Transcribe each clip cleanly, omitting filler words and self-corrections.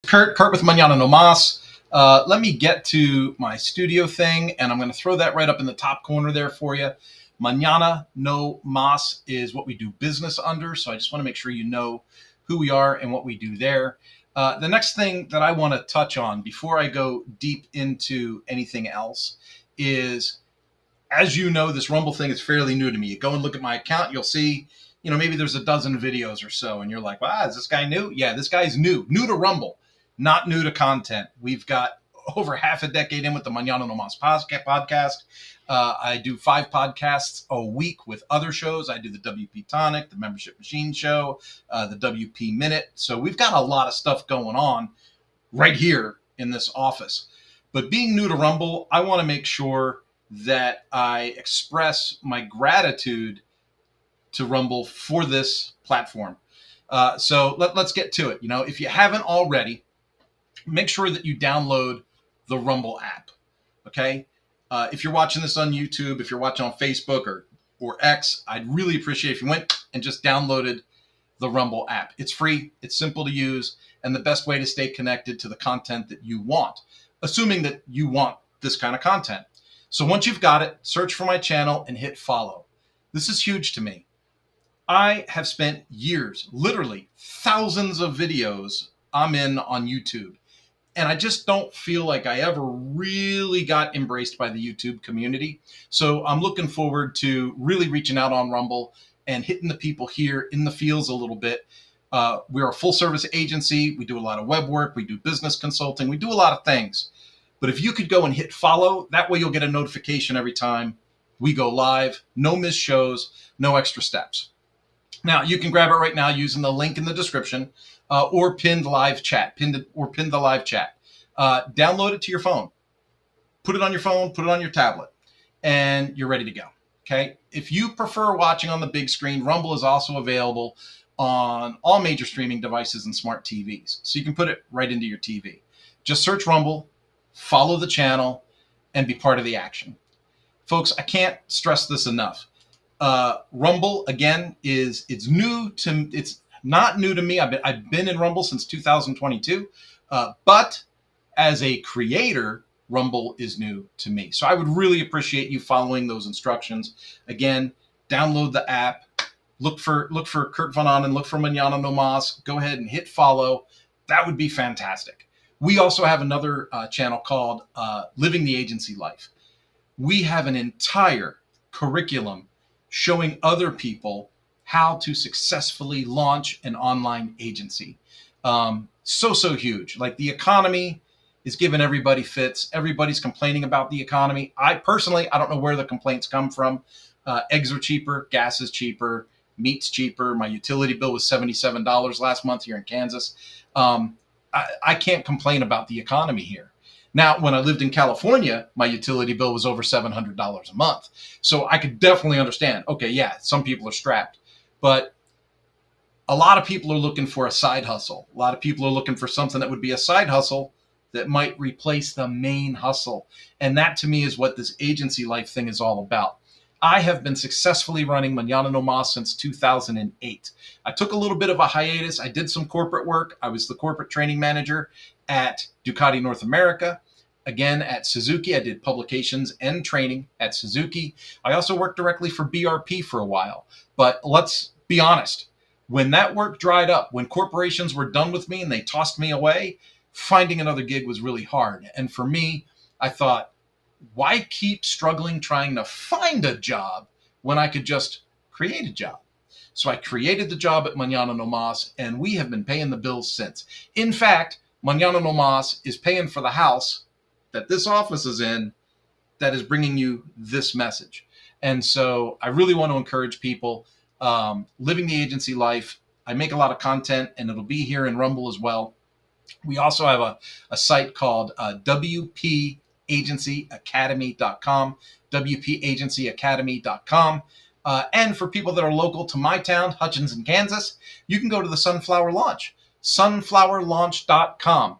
Kurt with Mañana No Mas. Let me get to my studio thing, and I'm going to throw that right up in the top corner there for you. Mañana No Mas is what we do business under, so I just want to make sure you know who we are and what we do there. The next thing that I want to touch on before I go deep into anything else is, as you know, this Rumble thing is fairly new to me. You go and look at my account, you'll see, maybe there's a dozen videos or so, and you're like, wow, is this guy new? Yeah, this guy's new to Rumble, not new to content. We've got over half a decade in with the Mañana No Mas podcast. I do 5 podcasts a week with other shows. I do the WP Tonic, the Membership Machine Show, the WP Minute. So we've got a lot of stuff going on right here in this office. But being new to Rumble, I want to make sure that I express my gratitude to Rumble for this platform. So let's get to it. If you haven't already, make sure that you download the Rumble app. Okay. If you're watching this on YouTube, if you're watching on Facebook or X, I'd really appreciate if you went and just downloaded the Rumble app. It's free, it's simple to use, and the best way to stay connected to the content that you want, assuming that you want this kind of content. So once you've got it, search for my channel and hit follow. This is huge to me. I have spent years, literally thousands of videos I'm in on YouTube. And I just don't feel like I ever really got embraced by the YouTube community. So I'm looking forward to really reaching out on Rumble and hitting the people here in the fields a little bit. We're a full service agency. We do a lot of web work. We do business consulting. We do a lot of things. But if you could go and hit follow, that way you'll get a notification every time we go live. No missed shows, no extra steps. Now, you can grab it right now using the link in the description or pinned the live chat. Download it to your phone. Put it on your phone, put it on your tablet, and you're ready to go. Okay? If you prefer watching on the big screen, Rumble is also available on all major streaming devices and smart TVs. So you can put it right into your TV. Just search Rumble, follow the channel, and be part of the action. Folks, I can't stress this enough. Rumble, again, it's not new to me. I've been in Rumble since 2022, but as a creator, Rumble is new to me. So I would really appreciate you following those instructions. Again, download the app, look for Kurt Von Ahnen, look for Mañana No Mas, go ahead and hit follow. That would be fantastic. We also have another channel called Living the Agency Life. We have an entire curriculum showing other people how to successfully launch an online agency. So huge. Like, the economy is giving everybody fits. Everybody's complaining about the economy. I don't know where the complaints come from. Eggs are cheaper, gas is cheaper, meat's cheaper. My utility bill was $77 last month here in Kansas. I can't complain about the economy here. Now, when I lived in California, my utility bill was over $700 a month. So I could definitely understand, okay, yeah, some people are strapped. But a lot of people are looking for a side hustle. A lot of people are looking for something that would be a side hustle that might replace the main hustle. And that, to me, is what this agency life thing is all about. I have been successfully running Mañana No Mas since 2008. I took a little bit of a hiatus. I did some corporate work. I was the corporate training manager at Ducati North America. Again, at Suzuki, I did publications and training at Suzuki. I also worked directly for BRP for a while. But let's be honest, when that work dried up, when corporations were done with me and they tossed me away, finding another gig was really hard. And for me, I thought, why keep struggling trying to find a job when I could just create a job? So I created the job at Mañana No Mas, and we have been paying the bills since. In fact, Mañana No Mas is paying for the house that this office is in that is bringing you this message. And so I really want to encourage people living the agency life. I make a lot of content, and it'll be here in Rumble as well. We also have a site called WPAgencyAcademy.com, WPAgencyAcademy.com. And for people that are local to my town, Hutchinson, Kansas, you can go to the Sunflower Launch, sunflowerlaunch.com.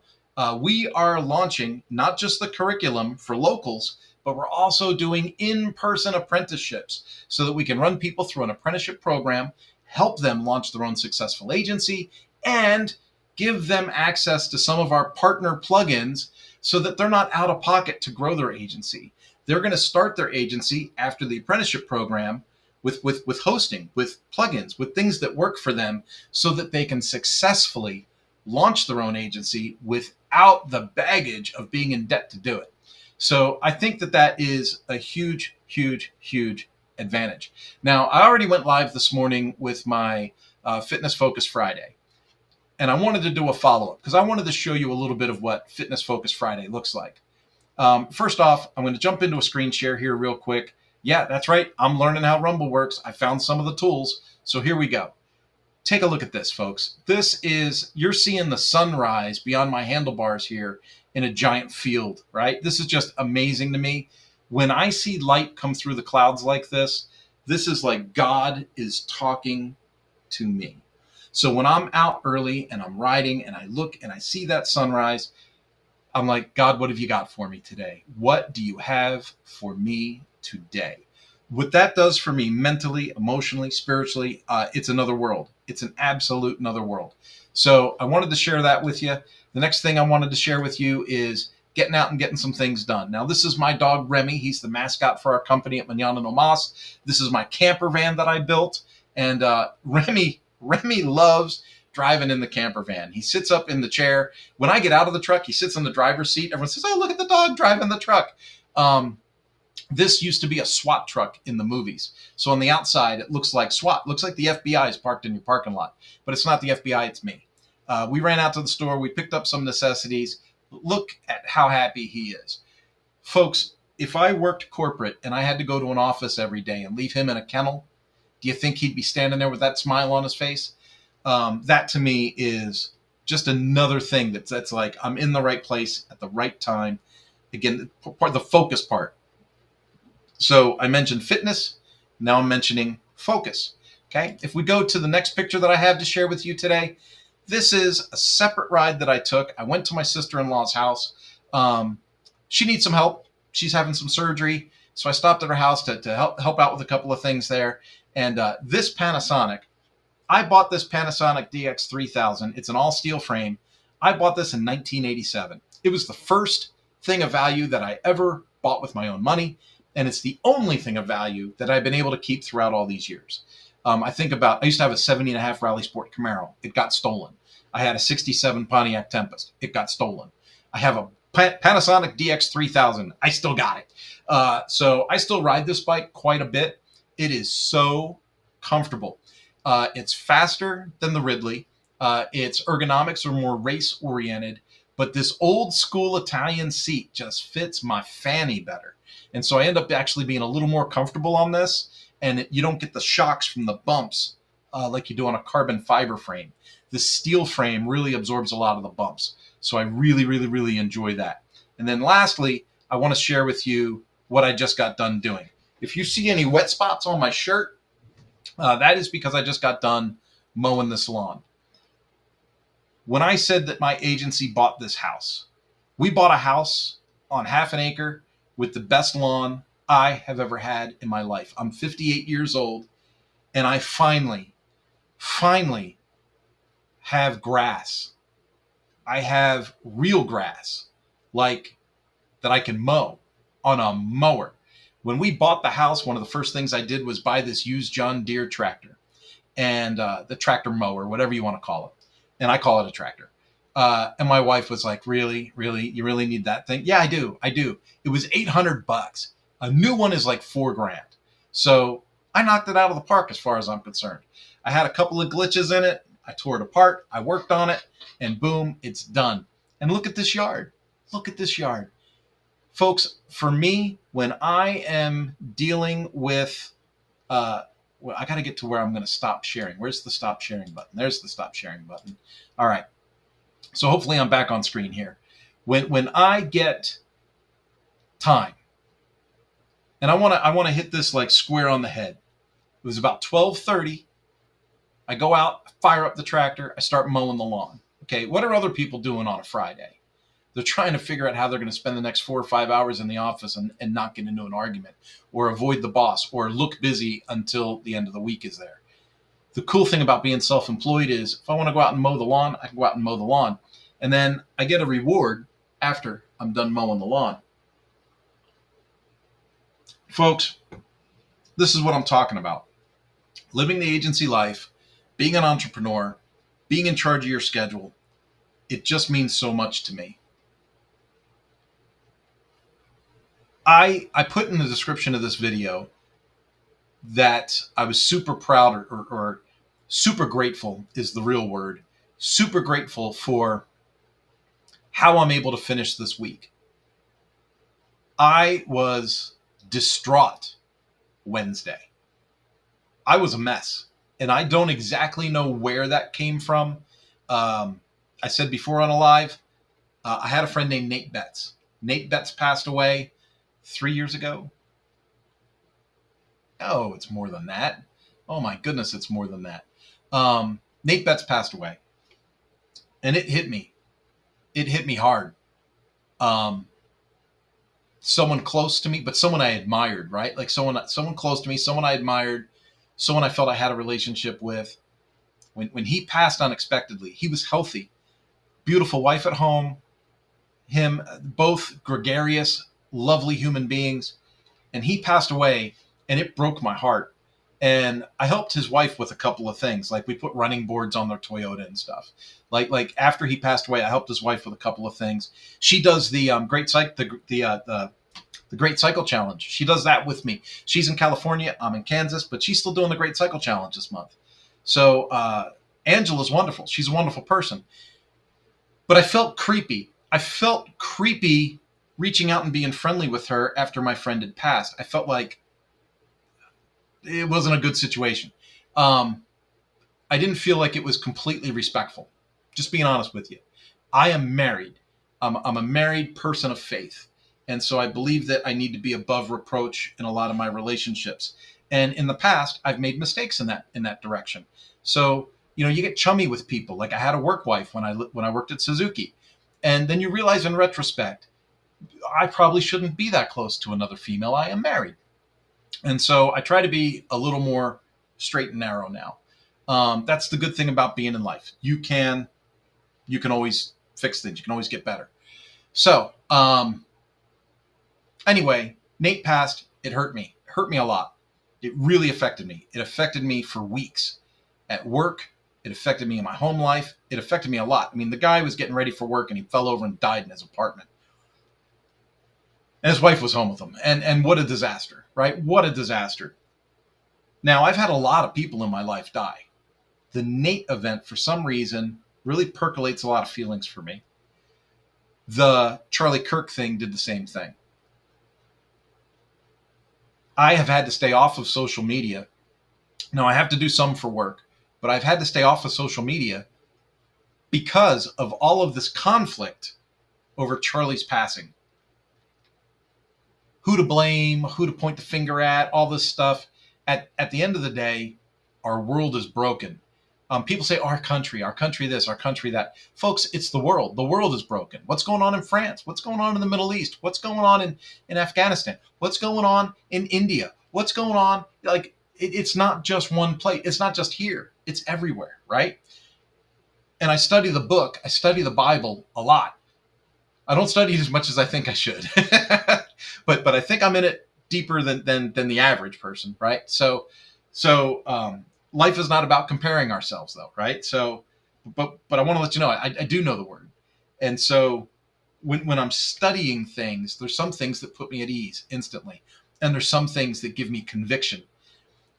We are launching not just the curriculum for locals, but we're also doing in-person apprenticeships so that we can run people through an apprenticeship program, help them launch their own successful agency, and give them access to some of our partner plugins so that they're not out of pocket to grow their agency. They're going to start their agency after the apprenticeship program with hosting, with plugins, with things that work for them so that they can successfully launch their own agency without the baggage of being in debt to do it. So I think that that is a huge, huge, huge advantage. Now, I already went live this morning with my Fitness Focus Friday. And I wanted to do a follow-up because I wanted to show you a little bit of what Fitness Focus Friday looks like. First off, I'm going to jump into a screen share here real quick. Yeah, that's right. I'm learning how Rumble works. I found some of the tools. So here we go. Take a look at this, folks. This is, you're seeing the sunrise beyond my handlebars here in a giant field, right? This is just amazing to me. When I see light come through the clouds like this is like God is talking to me. So when I'm out early and I'm riding and I look and I see that sunrise, I'm like, God, what have you got for me today? What do you have for me today? What that does for me mentally, emotionally, spiritually, it's another world. It's an absolute another world. So I wanted to share that with you. The next thing I wanted to share with you is getting out and getting some things done. Now, this is my dog, Remy. He's the mascot for our company at Mañana No Mas. This is my camper van that I built. And Remy loves driving in the camper van. He sits up in the chair. When I get out of the truck, he sits in the driver's seat. Everyone says, oh, look at the dog driving the truck. This used to be a SWAT truck in the movies. So on the outside, it looks like SWAT. It looks like the FBI is parked in your parking lot. But it's not the FBI, it's me. We ran out to the store. We picked up some necessities. Look at how happy he is. Folks, if I worked corporate and I had to go to an office every day and leave him in a kennel, do you think he'd be standing there with that smile on his face? That to me is just another thing that's like I'm in the right place at the right time. Again, the focus part. So I mentioned fitness. Now I'm mentioning focus. Okay. If we go to the next picture that I have to share with you today, this is a separate ride that I took. I went to my sister-in-law's house. She needs some help. She's having some surgery. So I stopped at her house to help out with a couple of things there. And this Panasonic, I bought this Panasonic DX3000. It's an all steel frame. I bought this in 1987. It was the first thing of value that I ever bought with my own money. And it's the only thing of value that I've been able to keep throughout all these years. I used to have a 70.5 Rally Sport Camaro. It got stolen. I had a 67 Pontiac Tempest. It got stolen. I have a Panasonic DX3000. I still got it. So I still ride this bike quite a bit. It is so comfortable. It's faster than the Ridley. Its ergonomics are more race oriented, but this old school Italian seat just fits my fanny better. And so I end up actually being a little more comfortable on this, and you don't get the shocks from the bumps like you do on a carbon fiber frame. The steel frame really absorbs a lot of the bumps. So I really, really, really enjoy that. And then lastly, I want to share with you what I just got done doing. If you see any wet spots on my shirt, that is because I just got done mowing this lawn. When I said that my agency bought this house, we bought a house on half an acre with the best lawn I have ever had in my life. I'm 58 years old, and I finally have grass. I have real grass, like that I can mow on a mower. When we bought the house, one of the first things I did was buy this used John Deere tractor, and the tractor mower, whatever you want to call it. And I call it a tractor. And my wife was like, really? You really need that thing? Yeah, I do. It was $800. A new one is like $4,000. So I knocked it out of the park as far as I'm concerned. I had a couple of glitches in it. I tore it apart. I worked on it, and boom, it's done. And look at this yard. Folks, for me, when I am dealing with, well, I got to get to where I'm going to stop sharing. Where's the stop sharing button? There's the stop sharing button. All right. So hopefully I'm back on screen here. When I get time, and I want to hit this like square on the head. It was about 12:30. I go out, fire up the tractor, I start mowing the lawn. Okay, what are other people doing on a Friday? They're trying to figure out how they're going to spend the next 4 or 5 hours in the office and not get into an argument or avoid the boss or look busy until the end of the week is there. The cool thing about being self-employed is if I want to go out and mow the lawn, I can go out and mow the lawn. And then I get a reward after I'm done mowing the lawn. Folks, this is what I'm talking about. Living the agency life, being an entrepreneur, being in charge of your schedule, it just means so much to me. I put in the description of this video that I was super proud or super grateful is the real word. Super grateful for how I'm able to finish this week. I was distraught Wednesday. I was a mess, and I don't exactly know where that came from. I said before on a live, I had a friend named Nate Betts. Nate Betts passed away 3 years ago. Oh, it's more than that. Oh my goodness, it's more than that. Nate Betts passed away, and it hit me. It hit me hard. Someone close to me, but someone I admired, right? Like someone close to me, someone I admired, someone I felt I had a relationship with. When he passed unexpectedly, he was healthy, beautiful wife at home, him, both gregarious, lovely human beings, and he passed away, and it broke my heart. And I helped his wife with a couple of things, like we put running boards on their Toyota and stuff. Like after he passed away, I helped his wife with a couple of things. She does the Great Cycle Challenge. She does that with me. She's in California, I'm in Kansas, but she's still doing the Great Cycle Challenge this month. So Angela's wonderful. She's a wonderful person. But I felt creepy. I felt creepy reaching out and being friendly with her after my friend had passed. I felt like it wasn't a good situation. I didn't feel like it was completely respectful. Just being honest with you. I am married. I'm a married person of faith. And so I believe that I need to be above reproach in a lot of my relationships. And in the past, I've made mistakes in that direction. So, you get chummy with people. Like I had a work wife when I worked at Suzuki. And then you realize in retrospect, I probably shouldn't be that close to another female. I am married. And so I try to be a little more straight and narrow now. That's the good thing about being in life. You can always fix things. You can always get better. So, anyway, Nate passed. It hurt me. It hurt me a lot. It really affected me. It affected me for weeks at work. It affected me in my home life. It affected me a lot. I mean, the guy was getting ready for work and he fell over and died in his apartment. And his wife was home with him. And what a disaster, right? What a disaster. Now, I've had a lot of people in my life die. The Nate event, for some reason, really percolates a lot of feelings for me. The Charlie Kirk thing did the same thing. I have had to stay off of social media. Now, I have to do some for work, but I've had to stay off of social media because of all of this conflict over Charlie's passing. Who to blame, who to point the finger at, all this stuff. At the end of the day, our world is broken. People say, our country this, our country that. Folks, it's the world. The world is broken. What's going on in France? What's going on in the Middle East? What's going on in Afghanistan? What's going on in India? What's going on? Like, it's not just one place. It's not just here. It's everywhere, right? And I study the book. I study the Bible a lot. I don't study it as much as I think I should. but I think I'm in it deeper than the average person, right? So life is not about comparing ourselves, though, right? So, but I want to let you know, I do know the word. And so when I'm studying things, there's some things that put me at ease instantly. And there's some things that give me conviction.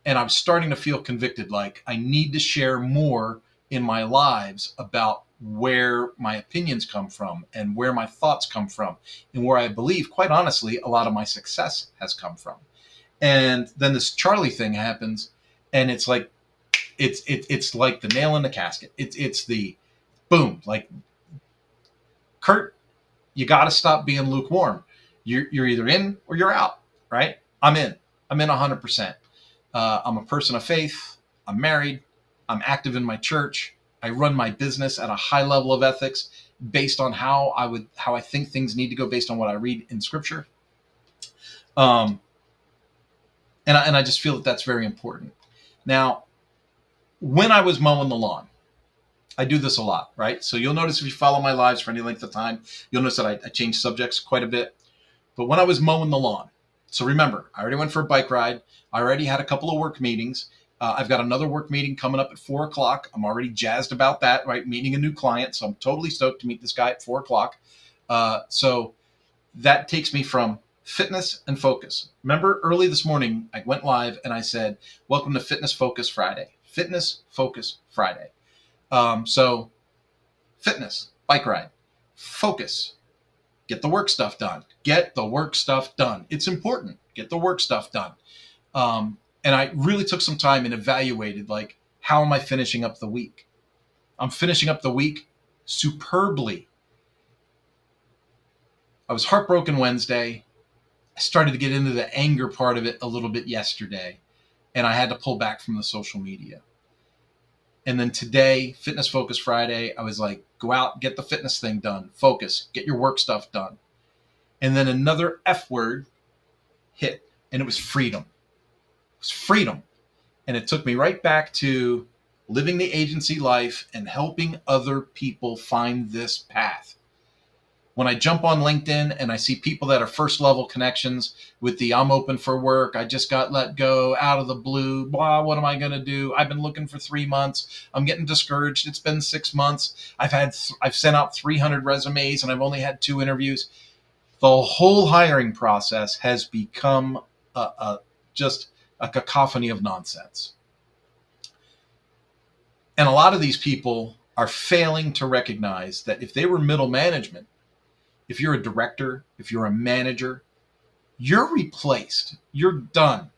And I'm starting to feel convicted, like I need to share more in my lives about where my opinions come from and where my thoughts come from and where I believe, quite honestly, a lot of my success has come from. And then this Charlie thing happens, and it's like, it's like the nail in the casket. It's the boom, like, Kurt, you got to stop being lukewarm. You're either in or you're out, right? I'm in 100%. I'm a person of faith. I'm married. I'm active in my church. I run my business at a high level of ethics based on how I think things need to go based on what I read in Scripture. And I just feel that that's very important. Now, when I was mowing the lawn, I do this a lot, right? So you'll notice if you follow my lives for any length of time, you'll notice that I change subjects quite a bit. But when I was mowing the lawn, so remember, I already went for a bike ride. I already had a couple of work meetings. I've got another work meeting coming up at 4 o'clock. I'm already jazzed about that, right? Meeting a new client. So I'm totally stoked to meet this guy at 4 o'clock. So that takes me from fitness and focus. Remember early this morning, I went live and I said, welcome to Fitness Focus Friday. Fitness Focus Friday. So fitness, bike ride, focus, get the work stuff done. Get the work stuff done. It's important. Get the work stuff done. And I really took some time and evaluated, like, how am I finishing up the week? I'm finishing up the week superbly. I was heartbroken Wednesday. I started to get into the anger part of it a little bit yesterday, and I had to pull back from the social media. And then today, Fitness Focus Friday, I was like, go out, get the fitness thing done, focus, get your work stuff done. And then another F word hit, and it was freedom. It was freedom. And it took me right back to living the agency life and helping other people find this path. When I jump on LinkedIn and I see people that are first level connections with the I'm open for work, I just got let go out of the blue, blah, what am I going to do? I've been looking for 3 months. I'm getting discouraged. It's been 6 months. I've sent out 300 resumes and I've only had 2 interviews. The whole hiring process has become just a cacophony of nonsense. And a lot of these people are failing to recognize that if they were middle management, if you're a director, if you're a manager, you're replaced. You're done.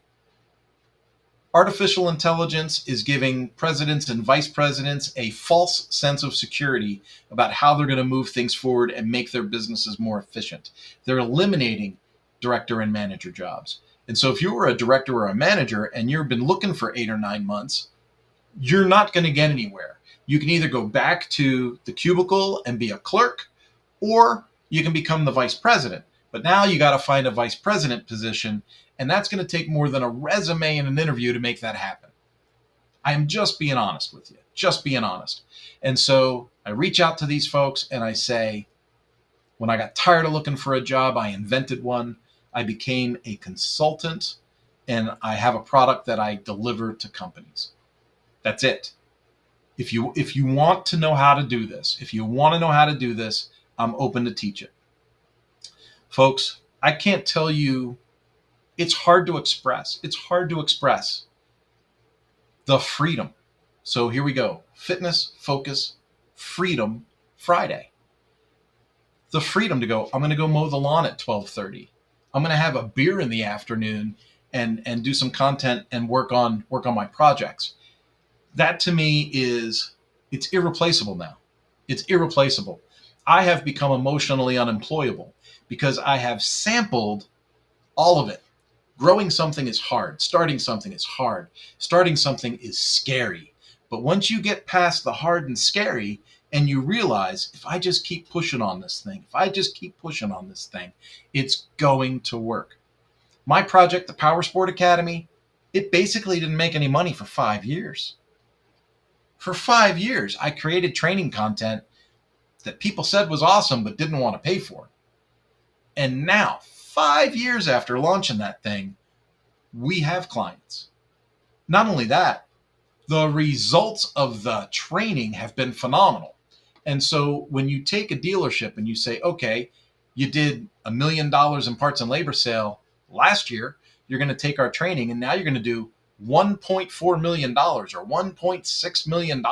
Artificial intelligence is giving presidents and vice presidents a false sense of security about how they're going to move things forward and make their businesses more efficient. They're eliminating director and manager jobs. And so if you were a director or a manager and you've been looking for 8 or 9 months, you're not going to get anywhere. You can either go back to the cubicle and be a clerk, or you can become the vice president. But now you got to find a vice president position, and that's going to take more than a resume and an interview to make that happen. I am just being honest with you, just being honest. And so I reach out to these folks and I say, when I got tired of looking for a job, I invented one. I became a consultant, and I have a product that I deliver to companies. That's it. If you want to know how to do this, I'm open to teach it. Folks, I can't tell you, it's hard to express. It's hard to express the freedom. So here we go. Fitness, focus, freedom, Friday. The freedom to go, I'm going to go mow the lawn at 12:30. I'm going to have a beer in the afternoon and do some content and work on my projects. That to me it's irreplaceable now. It's irreplaceable. I have become emotionally unemployable because I have sampled all of it. Growing something is hard. Starting something is hard. Starting something is scary. But once you get past the hard and scary and you realize, if I just keep pushing on this thing, it's going to work. My project, the Power Sport Academy, it basically didn't make any money for 5 years. For 5 years, I created training content that people said was awesome but didn't want to pay for. And now, 5 years after launching that thing, we have clients. Not only that, the results of the training have been phenomenal. And so when you take a dealership and you say, okay, you did $1 million in parts and labor sale last year, you're going to take our training and now you're going to do $1.4 million or $1.6 million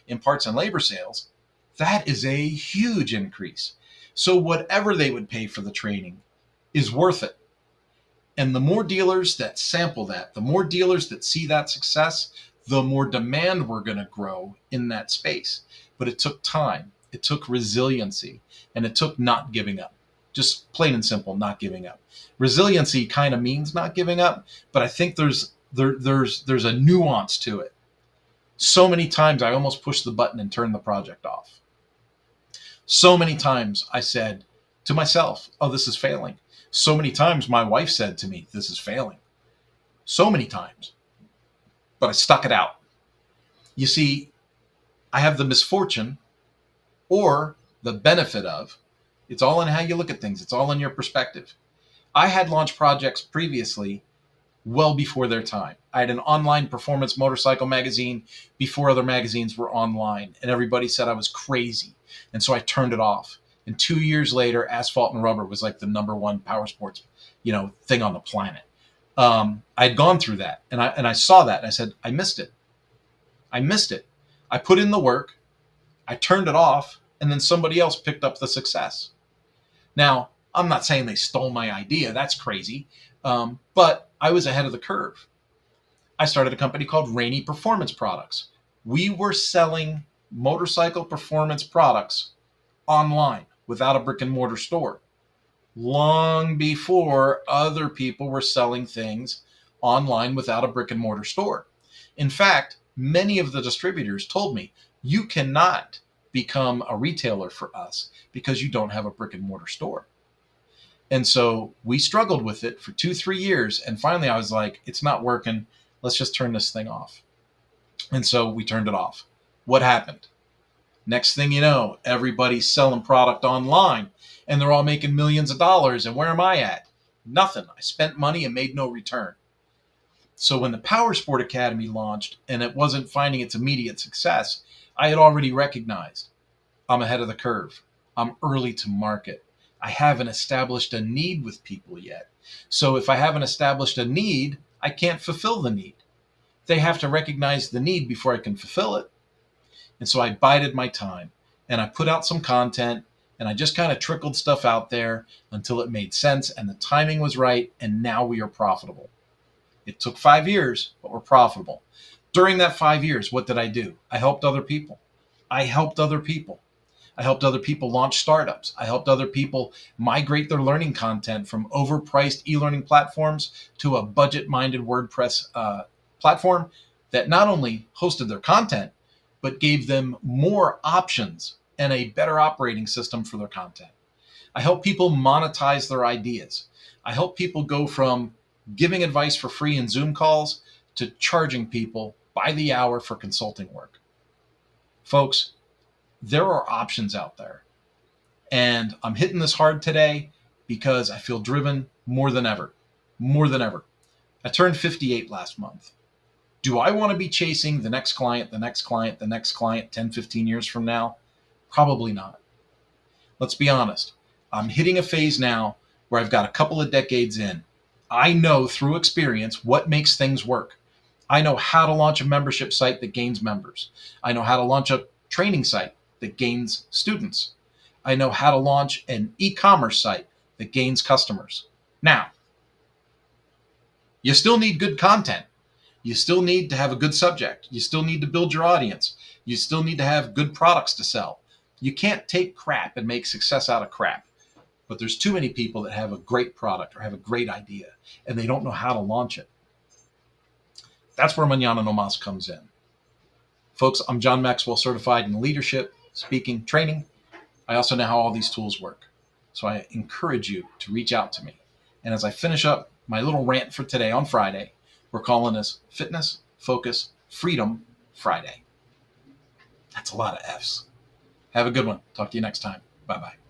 in parts and labor sales. That is a huge increase. So whatever they would pay for the training is worth it. And the more dealers that sample that, the more dealers that see that success, the more demand we're going to grow in that space. But it took time, it took resiliency, and it took not giving up. Just plain and simple, not giving up. Resiliency kind of means not giving up, but I think there's a nuance to it. So many times I almost pushed the button and turned the project off. So many times I said to myself, oh, this is failing. So many times my wife said to me, this is failing. So many times. But I stuck it out. You see, I have the misfortune or the benefit of, it's all in how you look at things. It's all in your perspective. I had launched projects previously well before their time. I had an online performance motorcycle magazine before other magazines were online, and everybody said I was crazy. And so I turned it off. And 2 years later, asphalt and rubber was like the number one power sports, thing on the planet. I'd gone through that, and I saw that, and I said, I missed it. I missed it. I put in the work, I turned it off, and then somebody else picked up the success. Now, I'm not saying they stole my idea. That's crazy. But I was ahead of the curve. I started a company called Rainy Performance Products. We were selling motorcycle performance products online without a brick and mortar store, long before other people were selling things online without a brick and mortar store. In fact, many of the distributors told me, you cannot become a retailer for us because you don't have a brick and mortar store. And so we struggled with it for 2-3 years. And finally I was like, it's not working. Let's just turn this thing off. And so we turned it off. What happened? Next thing you know, everybody's selling product online and they're all making millions of dollars. And where am I at? Nothing. I spent money and made no return. So when the Power Sport Academy launched and it wasn't finding its immediate success, I had already recognized I'm ahead of the curve. I'm early to market. I haven't established a need with people yet. So if I haven't established a need, I can't fulfill the need. They have to recognize the need before I can fulfill it. And so I bided my time and I put out some content and I just kind of trickled stuff out there until it made sense and the timing was right. And now we are profitable. It took 5 years, but we're profitable. During that 5 years, what did I do? I helped other people. I helped other people launch startups. I helped other people migrate their learning content from overpriced e-learning platforms to a budget-minded WordPress platform that not only hosted their content, but gave them more options and a better operating system for their content. I help people monetize their ideas. I help people go from giving advice for free in Zoom calls to charging people by the hour for consulting work. Folks, there are options out there. And I'm hitting this hard today because I feel driven more than ever. More than ever. I turned 58 last month. Do I want to be chasing the next client, the next client, the next client 10, 15 years from now? Probably not. Let's be honest. I'm hitting a phase now where I've got a couple of decades in. I know through experience what makes things work. I know how to launch a membership site that gains members. I know how to launch a training site that gains students. I know how to launch an e-commerce site that gains customers. Now, you still need good content. You still need to have a good subject. You still need to build your audience. You still need to have good products to sell. You can't take crap and make success out of crap. But there's too many people that have a great product or have a great idea and they don't know how to launch it. That's where Mañana No Mas comes in. Folks, I'm John Maxwell, certified in leadership, speaking, training. I also know how all these tools work. So I encourage you to reach out to me. And as I finish up my little rant for today on Friday, we're calling this Fitness, Focus, Freedom Friday. That's a lot of F's. Have a good one. Talk to you next time. Bye-bye.